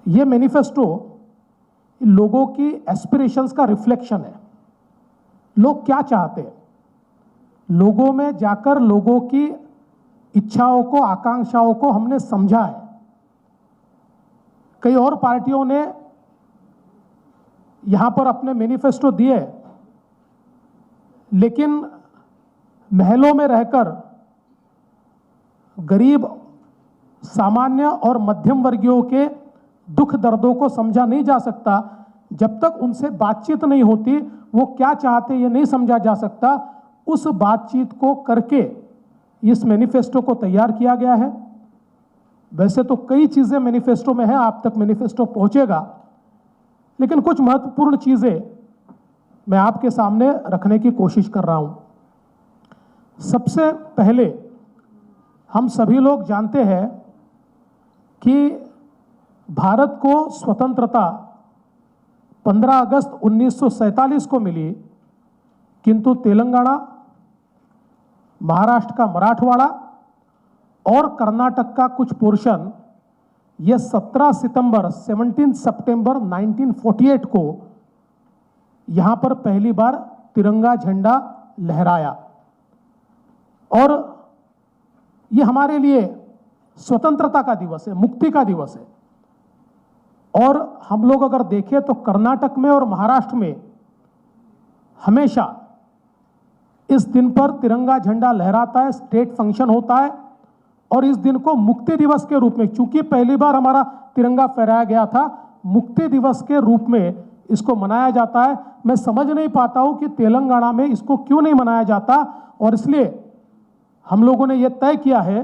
ये मैनिफेस्टो लोगों की एस्पिरेशंस का रिफ्लेक्शन है। लोग क्या चाहते हैं, लोगों में जाकर लोगों की इच्छाओं को, आकांक्षाओं को हमने समझा है। कई और पार्टियों ने यहां पर अपने मैनिफेस्टो दिए, लेकिन महलों में रहकर गरीब, सामान्य और मध्यम वर्गीयों के दुख दर्दों को समझा नहीं जा सकता। जब तक उनसे बातचीत नहीं होती, वो क्या चाहते ये नहीं समझा जा सकता। उस बातचीत को करके इस मैनिफेस्टो को तैयार किया गया है। वैसे तो कई चीजें मैनिफेस्टो में है, आप तक मैनिफेस्टो पहुंचेगा, लेकिन कुछ महत्वपूर्ण चीजें मैं आपके सामने रखने की कोशिश कर रहा हूं। सबसे पहले हम सभी लोग जानते हैं कि भारत को स्वतंत्रता 15 अगस्त 1947 को मिली, किंतु तेलंगाना, महाराष्ट्र का मराठवाड़ा और कर्नाटक का कुछ पोर्शन ये 17 सितंबर 1948 को यहां पर पहली बार तिरंगा झंडा लहराया। और ये हमारे लिए स्वतंत्रता का दिवस है, मुक्ति का दिवस है। और हम लोग अगर देखें तो कर्नाटक में और महाराष्ट्र में हमेशा इस दिन पर तिरंगा झंडा लहराता है, स्टेट फंक्शन होता है। और इस दिन को मुक्ति दिवस के रूप में, चूंकि पहली बार हमारा तिरंगा फहराया गया था, मुक्ति दिवस के रूप में इसको मनाया जाता है। मैं समझ नहीं पाता हूं कि तेलंगाना में इसको क्यों नहीं मनाया जाता। और इसलिए हम लोगों ने यह तय किया है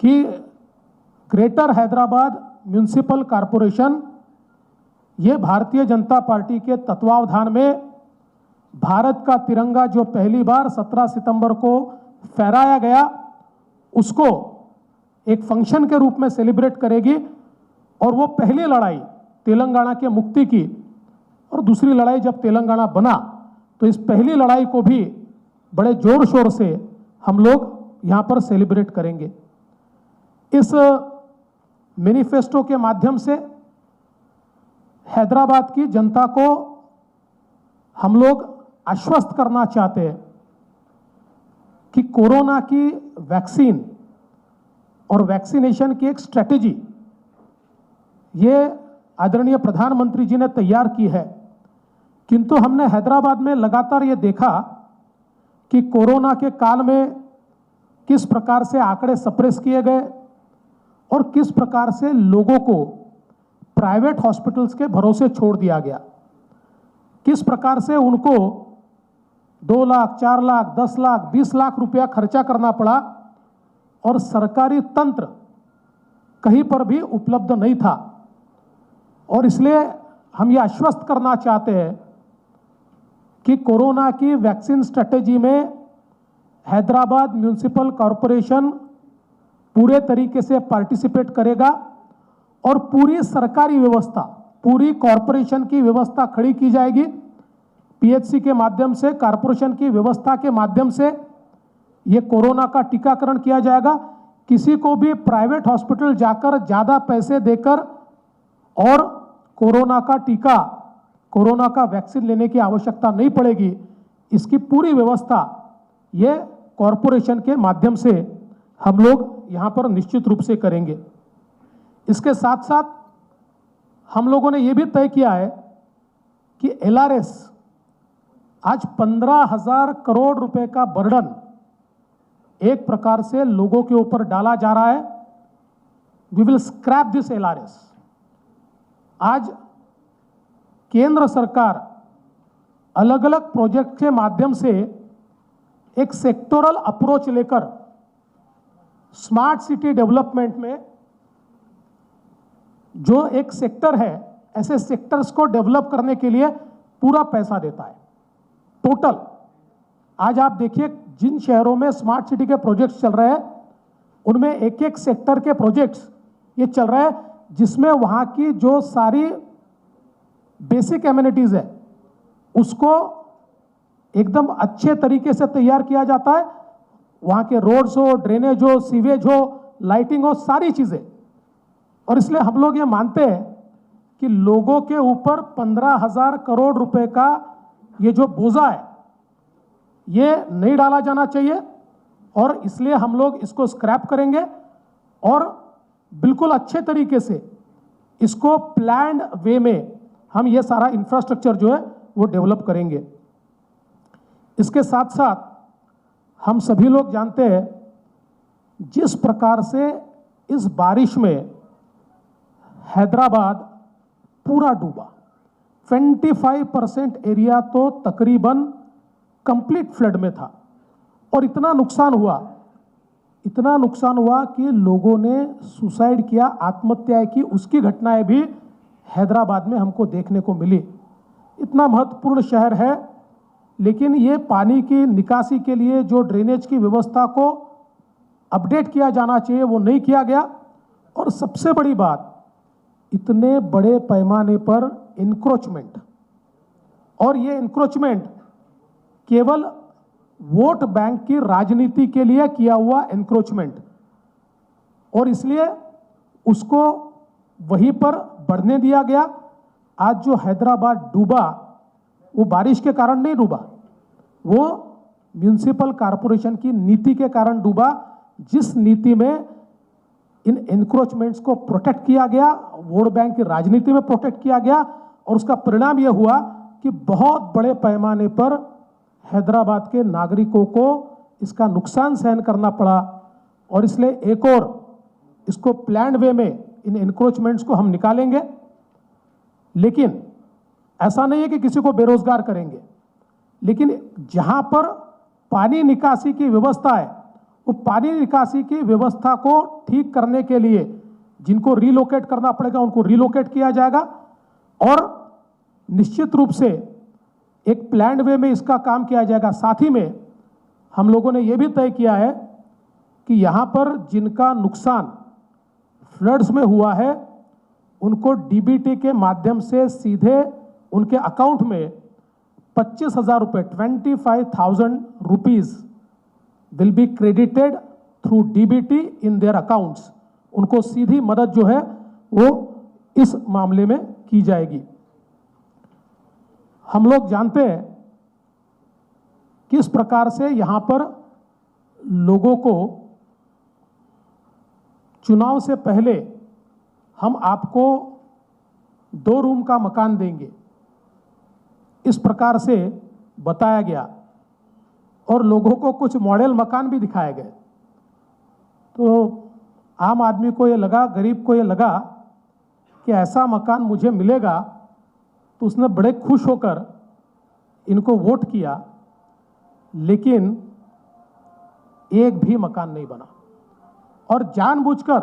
कि ग्रेटर हैदराबाद म्युनिसिपल कॉरपोरेशन, ये भारतीय जनता पार्टी के तत्वावधान में भारत का तिरंगा जो पहली बार 17 सितंबर को फहराया गया, उसको एक फंक्शन के रूप में सेलिब्रेट करेगी। और वो पहली लड़ाई तेलंगाना के मुक्ति की, और दूसरी लड़ाई जब तेलंगाना बना, तो इस पहली लड़ाई को भी बड़े जोर शोर से हम लोग यहां पर सेलिब्रेट करेंगे। इस मैनिफेस्टो के माध्यम से हैदराबाद की जनता को हम लोग आश्वस्त करना चाहते हैं कि कोरोना की वैक्सीन और वैक्सीनेशन की एक स्ट्रेटेजी ये आदरणीय प्रधानमंत्री जी ने तैयार की है। किंतु हमने हैदराबाद में लगातार ये देखा कि कोरोना के काल में किस प्रकार से आंकड़े सप्रेस किए गए और किस प्रकार से लोगों को प्राइवेट हॉस्पिटल्स के भरोसे छोड़ दिया गया, किस प्रकार से उनको 2 लाख, 4 लाख, 10 लाख, 20 लाख रुपया खर्चा करना पड़ा और सरकारी तंत्र कहीं पर भी उपलब्ध नहीं था। और इसलिए हम ये आश्वस्त करना चाहते हैं कि कोरोना की वैक्सीन स्ट्रेटेजी में हैदराबाद म्युनिसिपल कॉरपोरेशन पूरे तरीके से पार्टिसिपेट करेगा और पूरी सरकारी व्यवस्था, पूरी कॉरपोरेशन की व्यवस्था खड़ी की जाएगी। पीएचसी के माध्यम से, कॉरपोरेशन की व्यवस्था के माध्यम से ये कोरोना का टीकाकरण किया जाएगा। किसी को भी प्राइवेट हॉस्पिटल जाकर ज़्यादा पैसे देकर और कोरोना का टीका, कोरोना का वैक्सीन लेने की आवश्यकता नहीं पड़ेगी। इसकी पूरी व्यवस्था ये कॉरपोरेशन के माध्यम से हम लोग यहाँ पर निश्चित रूप से करेंगे। इसके साथ साथ हम लोगों ने ये भी तय किया है कि एलआरएस, आज 15,000 करोड़ रुपए का बर्डन एक प्रकार से लोगों के ऊपर डाला जा रहा है। We will scrap this LRS. आज केंद्र सरकार अलग अलग प्रोजेक्ट के माध्यम से एक सेक्टोरल अप्रोच लेकर स्मार्ट सिटी डेवलपमेंट में जो एक सेक्टर है, ऐसे सेक्टर्स को डेवलप करने के लिए पूरा पैसा देता है। टोटल आज आप देखिए जिन शहरों में स्मार्ट सिटी के प्रोजेक्ट्स चल रहे हैं, उनमें एक एक सेक्टर के प्रोजेक्ट्स ये चल रहे हैं, जिसमें वहाँ की जो सारी बेसिक एमिनिटीज़ है उसको एकदम अच्छे तरीके से तैयार किया जाता है। वहाँ के रोड्स हो, ड्रेनेज हो, सीवेज हो, लाइटिंग हो, सारी चीज़ें। और इसलिए हम लोग ये मानते हैं कि लोगों के ऊपर 15,000 करोड़ रुपए का ये जो बोझा है ये नहीं डाला जाना चाहिए, और इसलिए हम लोग इसको स्क्रैप करेंगे और बिल्कुल अच्छे तरीके से इसको प्लान्ड वे में हम ये सारा इंफ्रास्ट्रक्चर जो है वो डेवलप करेंगे। इसके साथ साथ हम सभी लोग जानते हैं जिस प्रकार से इस बारिश में हैदराबाद पूरा डूबा, 25% एरिया तो तकरीबन कंप्लीट फ्लड में था, और इतना नुकसान हुआ कि लोगों ने सुसाइड किया, आत्महत्या की, उसकी घटनाएं भी हैदराबाद में हमको देखने को मिली। इतना महत्वपूर्ण शहर है, लेकिन ये पानी की निकासी के लिए जो ड्रेनेज की व्यवस्था को अपडेट किया जाना चाहिए वो नहीं किया गया। और सबसे बड़ी बात, इतने बड़े पैमाने पर इंक्रोचमेंट, और ये इंक्रोचमेंट केवल वोट बैंक की राजनीति के लिए किया हुआ इंक्रोचमेंट, और इसलिए उसको वहीं पर बढ़ने दिया गया। आज जो हैदराबाद डूबा वो बारिश के कारण नहीं डूबा, वो म्यूनिसिपल कॉरपोरेशन की नीति के कारण डूबा, जिस नीति में इन एनक्रोचमेंट्स को प्रोटेक्ट किया गया, वोट बैंक की राजनीति में प्रोटेक्ट किया गया, और उसका परिणाम यह हुआ कि बहुत बड़े पैमाने पर हैदराबाद के नागरिकों को इसका नुकसान सहन करना पड़ा। और इसलिए एक और इसको प्लान्ड वे में इन एनक्रोचमेंट्स को हम निकालेंगे, लेकिन ऐसा नहीं है कि किसी को बेरोजगार करेंगे, लेकिन जहां पर पानी निकासी की व्यवस्था है वो पानी निकासी की व्यवस्था को ठीक करने के लिए जिनको रिलोकेट करना पड़ेगा उनको रिलोकेट किया जाएगा, और निश्चित रूप से एक प्लान्ड वे में इसका काम किया जाएगा। साथ ही में हम लोगों ने यह भी तय किया है कि यहाँ पर जिनका नुकसान फ्लड्स में हुआ है उनको डीबीटी के माध्यम से सीधे उनके अकाउंट में 25,000 रुपये 25,000 rupees will be credited through DBT in their accounts. उनको सीधी मदद जो है वो इस मामले में की जाएगी। हम लोग जानते हैं किस प्रकार से यहां पर लोगों को चुनाव से पहले हम आपको 2 रूम का मकान देंगे, इस प्रकार से बताया गया, और लोगों को कुछ मॉडल मकान भी दिखाए गए। तो आम आदमी को ये लगा, गरीब को ये लगा कि ऐसा मकान मुझे मिलेगा, तो उसने बड़े खुश होकर इनको वोट किया, लेकिन एक भी मकान नहीं बना। और जानबूझकर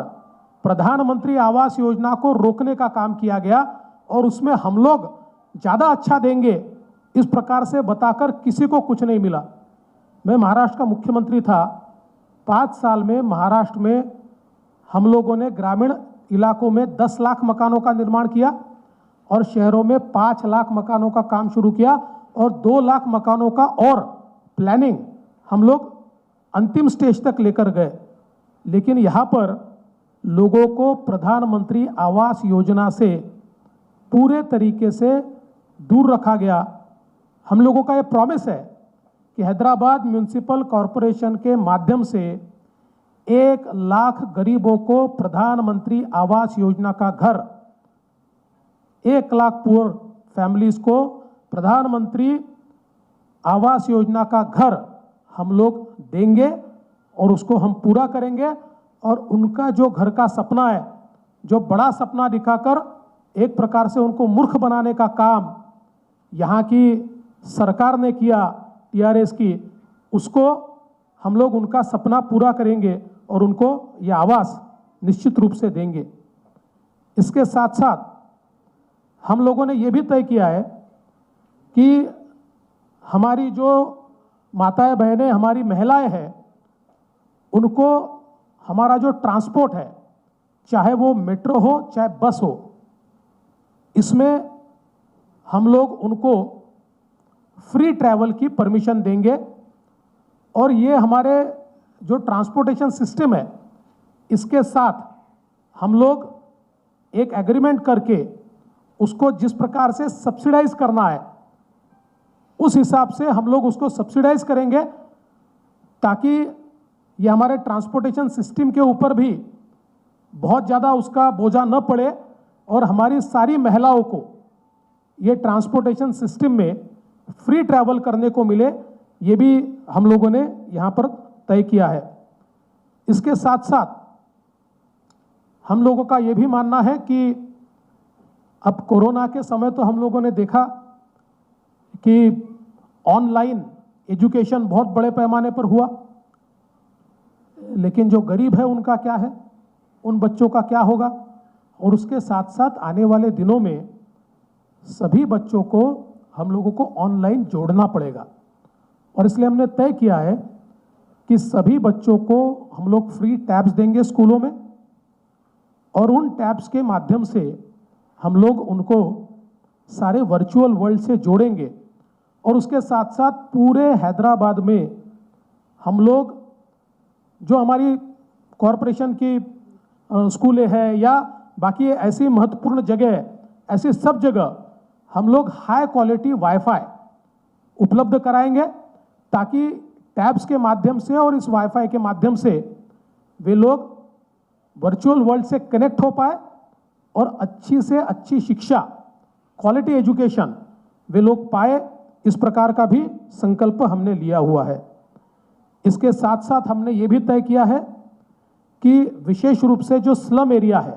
प्रधानमंत्री आवास योजना को रोकने का काम किया गया, और उसमें हम लोग ज़्यादा अच्छा देंगे इस प्रकार से बताकर किसी को कुछ नहीं मिला। मैं महाराष्ट्र का मुख्यमंत्री था, 5 साल में महाराष्ट्र में हम लोगों ने ग्रामीण इलाकों में 10 लाख मकानों का निर्माण किया, और शहरों में 5 लाख मकानों का काम शुरू किया, और 2 लाख मकानों का और प्लानिंग हम लोग अंतिम स्टेज तक लेकर गए। लेकिन यहाँ पर लोगों को प्रधानमंत्री आवास योजना से पूरे तरीके से दूर रखा गया। हम लोगों का ये प्रॉमिस है कि हैदराबाद म्यूनिसिपल कॉरपोरेशन के माध्यम से 1 लाख गरीबों को प्रधानमंत्री आवास योजना का घर, 1 लाख पुअर फैमिलीज को प्रधानमंत्री आवास योजना का घर हम लोग देंगे, और उसको हम पूरा करेंगे। और उनका जो घर का सपना है, जो बड़ा सपना दिखाकर एक प्रकार से उनको मूर्ख बनाने का काम यहाँ की सरकार ने किया, टीआरएस की, उसको हम लोग उनका सपना पूरा करेंगे और उनको ये आवास निश्चित रूप से देंगे। इसके साथ साथ हम लोगों ने ये भी तय किया है कि हमारी जो माताएं बहनें, हमारी महिलाएं हैं, उनको हमारा जो ट्रांसपोर्ट है, चाहे वो मेट्रो हो चाहे बस हो, इसमें हम लोग उनको फ्री ट्रैवल की परमिशन देंगे। और ये हमारे जो ट्रांसपोर्टेशन सिस्टम है, इसके साथ हम लोग एक एग्रीमेंट करके उसको जिस प्रकार से सब्सिडाइज करना है उस हिसाब से हम लोग उसको सब्सिडाइज करेंगे, ताकि ये हमारे ट्रांसपोर्टेशन सिस्टम के ऊपर भी बहुत ज़्यादा उसका बोझा न पड़े और हमारी सारी महिलाओं को ये ट्रांसपोर्टेशन सिस्टम में फ्री ट्रैवल करने को मिले। ये भी हम लोगों ने यहाँ पर तय किया है। इसके साथ साथ हम लोगों का ये भी मानना है कि अब कोरोना के समय तो हम लोगों ने देखा कि ऑनलाइन एजुकेशन बहुत बड़े पैमाने पर हुआ, लेकिन जो गरीब है उनका क्या है, उन बच्चों का क्या होगा। और उसके साथ साथ आने वाले दिनों में सभी बच्चों को हम लोगों को ऑनलाइन जोड़ना पड़ेगा, और इसलिए हमने तय किया है कि सभी बच्चों को हम लोग फ्री टैब्स देंगे स्कूलों में, और उन टैब्स के माध्यम से हम लोग उनको सारे वर्चुअल वर्ल्ड से जोड़ेंगे। और उसके साथ साथ पूरे हैदराबाद में हम लोग जो हमारी कॉरपोरेशन की स्कूलें हैं या बाकी ऐसी महत्वपूर्ण जगह है, ऐसी सब जगह हम लोग हाई क्वालिटी वाईफाई उपलब्ध कराएंगे, ताकि टैब्स के माध्यम से और इस वाईफाई के माध्यम से वे लोग वर्चुअल वर्ल्ड से कनेक्ट हो पाए और अच्छी से अच्छी शिक्षा, क्वालिटी एजुकेशन वे लोग पाए। इस प्रकार का भी संकल्प हमने लिया हुआ है। इसके साथ साथ हमने ये भी तय किया है कि विशेष रूप से जो स्लम एरिया है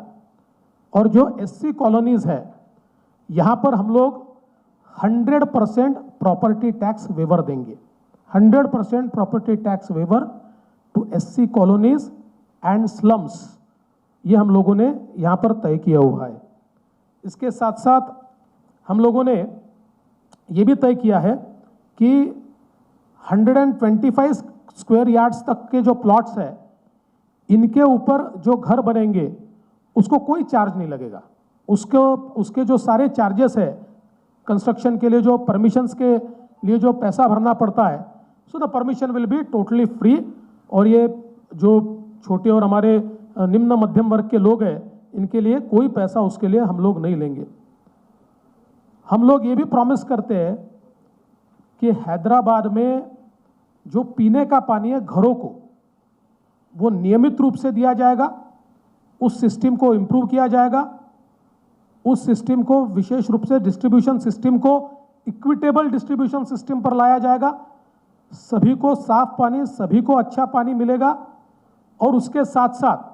और जो एससी कॉलोनीज है, यहाँ पर हम लोग 100% प्रॉपर्टी टैक्स वेवर देंगे। 100% property tax waiver to SC colonies and slums, ये हम लोगों ने यहाँ पर तय किया हुआ है। इसके साथ साथ हम लोगों ने ये भी तय किया है कि 125 स्क्वायर यार्ड्स तक के जो प्लॉट्स है, इनके ऊपर जो घर बनेंगे उसको कोई चार्ज नहीं लगेगा। उसके जो सारे चार्जेस है कंस्ट्रक्शन के लिए, जो परमिशंस के लिए जो पैसा भरना पड़ता है, so the permission will be totally free. और ये जो छोटे और हमारे निम्न मध्यम वर्ग के लोग हैं, इनके लिए कोई पैसा उसके लिए हम लोग नहीं लेंगे। हम लोग ये भी प्रॉमिस करते हैं कि हैदराबाद में जो पीने का पानी है घरों को, वो नियमित रूप से दिया जाएगा। उस सिस्टम को इम्प्रूव किया जाएगा। उस सिस्टम को विशेष रूप से डिस्ट्रीब्यूशन सिस्टम को इक्विटेबल डिस्ट्रीब्यूशन सिस्टम पर लाया जाएगा। सभी को साफ पानी, सभी को अच्छा पानी मिलेगा, और उसके साथ साथ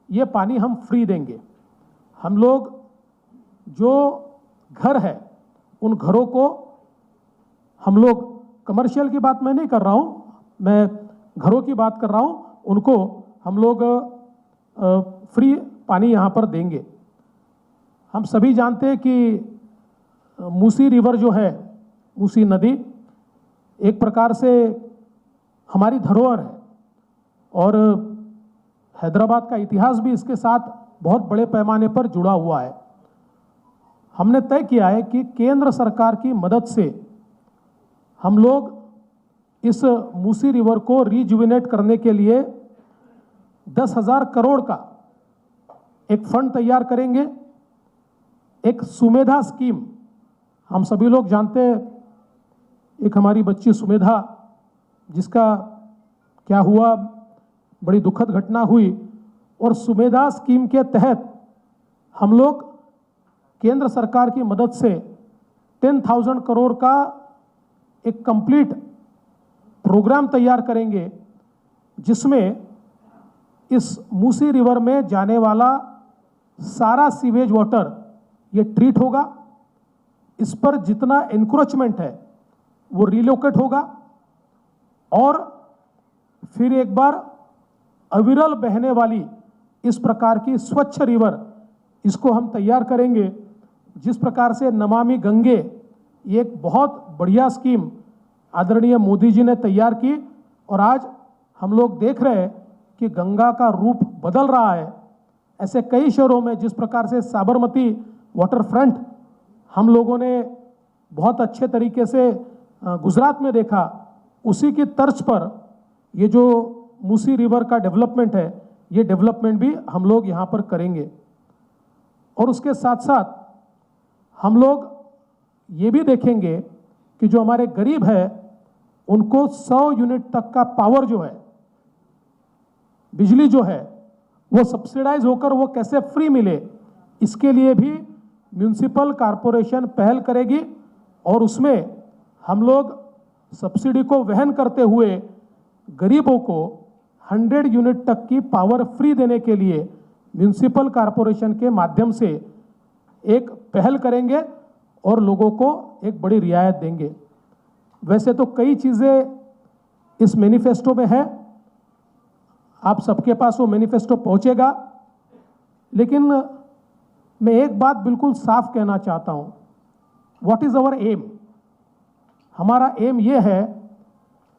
ये पानी हम फ्री देंगे। हम लोग जो घर है उन घरों को हम लोग, कमर्शियल की बात मैं नहीं कर रहा हूँ, मैं घरों की बात कर रहा हूँ, उनको हम लोग फ्री पानी यहाँ पर देंगे। हम सभी जानते हैं कि मूसी रिवर जो है, मूसी नदी एक प्रकार से हमारी धरोहर है, और हैदराबाद का इतिहास भी इसके साथ बहुत बड़े पैमाने पर जुड़ा हुआ है। हमने तय किया है कि केंद्र सरकार की मदद से हम लोग इस मूसी रिवर को रिजुविनेट करने के लिए 10,000 करोड़ का एक फंड तैयार करेंगे। एक सुमेधा स्कीम, हम सभी लोग जानते हैं, एक हमारी बच्ची सुमेधा, जिसका क्या हुआ, बड़ी दुखद घटना हुई, और सुमेधा स्कीम के तहत हम लोग केंद्र सरकार की मदद से 10,000 करोड़ का एक कंप्लीट प्रोग्राम तैयार करेंगे, जिसमें इस मूसी रिवर में जाने वाला सारा सीवेज वाटर ये ट्रीट होगा। इस पर जितना एनक्रोचमेंट है वो रिलोकेट होगा, और फिर एक बार अविरल बहने वाली इस प्रकार की स्वच्छ रिवर, इसको हम तैयार करेंगे। जिस प्रकार से नमामि गंगे, ये एक बहुत बढ़िया स्कीम आदरणीय मोदी जी ने तैयार की, और आज हम लोग देख रहे हैं कि गंगा का रूप बदल रहा है। ऐसे कई शहरों में, जिस प्रकार से साबरमती वाटर फ्रंट हम लोगों ने बहुत अच्छे तरीके से गुजरात में देखा, उसी की तर्ज पर ये जो मूसी रिवर का डेवलपमेंट है, ये डेवलपमेंट भी हम लोग यहाँ पर करेंगे। और उसके साथ साथ हम लोग ये भी देखेंगे कि जो हमारे गरीब है उनको 100 यूनिट तक का पावर जो है, बिजली जो है, वो सब्सिडाइज होकर वो कैसे फ्री मिले, इसके लिए भी म्यूनिसिपल कॉरपोरेशन पहल करेगी और उसमें हम लोग सब्सिडी को वहन करते हुए गरीबों को 100 यूनिट तक की पावर फ्री देने के लिए म्यूनिसिपल कॉरपोरेशन के माध्यम से एक पहल करेंगे और लोगों को एक बड़ी रियायत देंगे। वैसे तो कई चीज़ें इस मैनिफेस्टो में है, आप सबके पास वो मैनिफेस्टो पहुंचेगा, लेकिन मैं एक बात बिल्कुल साफ कहना चाहता हूं, व्हाट इज आवर एम। हमारा एम ये है,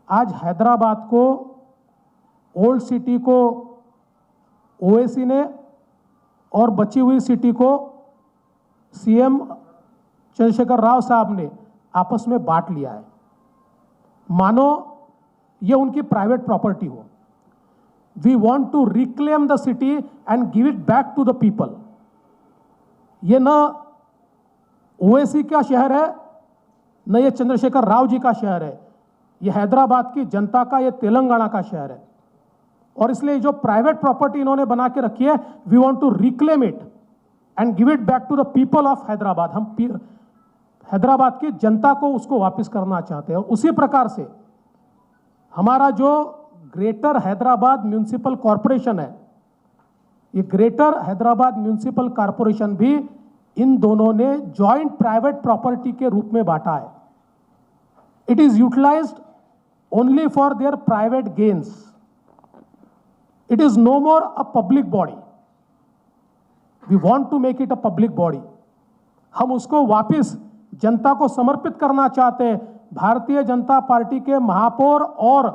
आज हैदराबाद को, ओल्ड सिटी को ओवैसी ने और बची हुई सिटी को सीएम चंद्रशेखर राव साहब ने आपस में बांट लिया है, मानो ये उनकी प्राइवेट प्रॉपर्टी हो। We want to reclaim the city and give it back to the people. ये न ओवैसी का शहर है, न ये चंद्रशेखर राव जी का शहर है, ये हैदराबाद की जनता का, ये तेलंगाना का शहर है। और इसलिए जो प्राइवेट प्रॉपर्टी इन्होंने बना के रखी है, we want to reclaim it and give it back to the people of Hyderabad. हम हैदराबाद की जनता को उसको वापस करना चाहते हैं। उसी प्रकार से हमारा जो ग्रेटर हैदराबाद म्यूनिसिपल कॉरपोरेशन है, ये ग्रेटर हैदराबाद म्यूनिसिपल कॉरपोरेशन भी इन दोनों ने जॉइंट प्राइवेट प्रॉपर्टी के रूप में बांटा है। It is utilised only for their private gains. It is no more a public body. We want to make it a public body. हम उसको वापस जनता को समर्पित करना चाहते हैं। भारतीय जनता पार्टी के महापौर और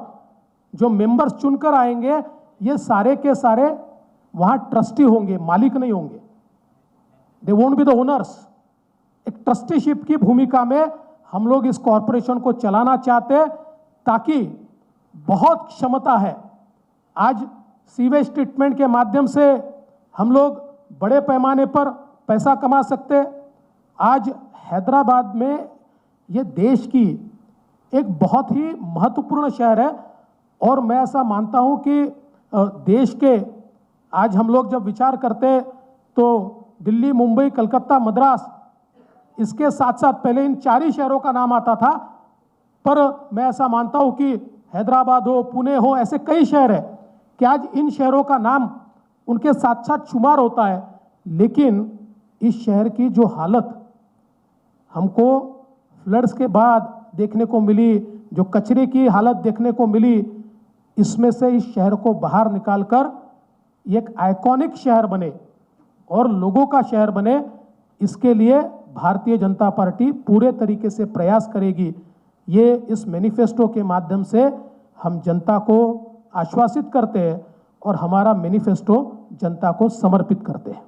जो मेंबर्स चुनकर आएंगे, ये सारे के सारे वहां ट्रस्टी होंगे, मालिक नहीं होंगे। They won't be the owners. एक ट्रस्टीशिप की भूमिका में हम लोग इस कॉरपोरेशन को चलाना चाहते हैं, ताकि बहुत क्षमता है। आज सीवेज ट्रीटमेंट के माध्यम से हम लोग बड़े पैमाने पर पैसा कमा सकते। आज हैदराबाद में ये देश की एक बहुत ही महत्वपूर्ण शहर है और मैं ऐसा मानता हूं कि देश के, आज हम लोग जब विचार करते तो दिल्ली, मुंबई, कलकत्ता, मद्रास, इसके साथ साथ पहले इन 4 ही शहरों का नाम आता था, पर मैं ऐसा मानता हूं कि हैदराबाद हो, पुणे हो, ऐसे कई शहर है कि आज इन शहरों का नाम उनके साथ साथ शुमार होता है। लेकिन इस शहर की जो हालत हमको फ्लड्स के बाद देखने को मिली, जो कचरे की हालत देखने को मिली, इसमें से इस शहर को बाहर निकालकर एक आइकॉनिक शहर बने और लोगों का शहर बने, इसके लिए भारतीय जनता पार्टी पूरे तरीके से प्रयास करेगी। ये इस मैनिफेस्टो के माध्यम से हम जनता को आश्वासित करते हैं और हमारा मैनिफेस्टो जनता को समर्पित करते हैं।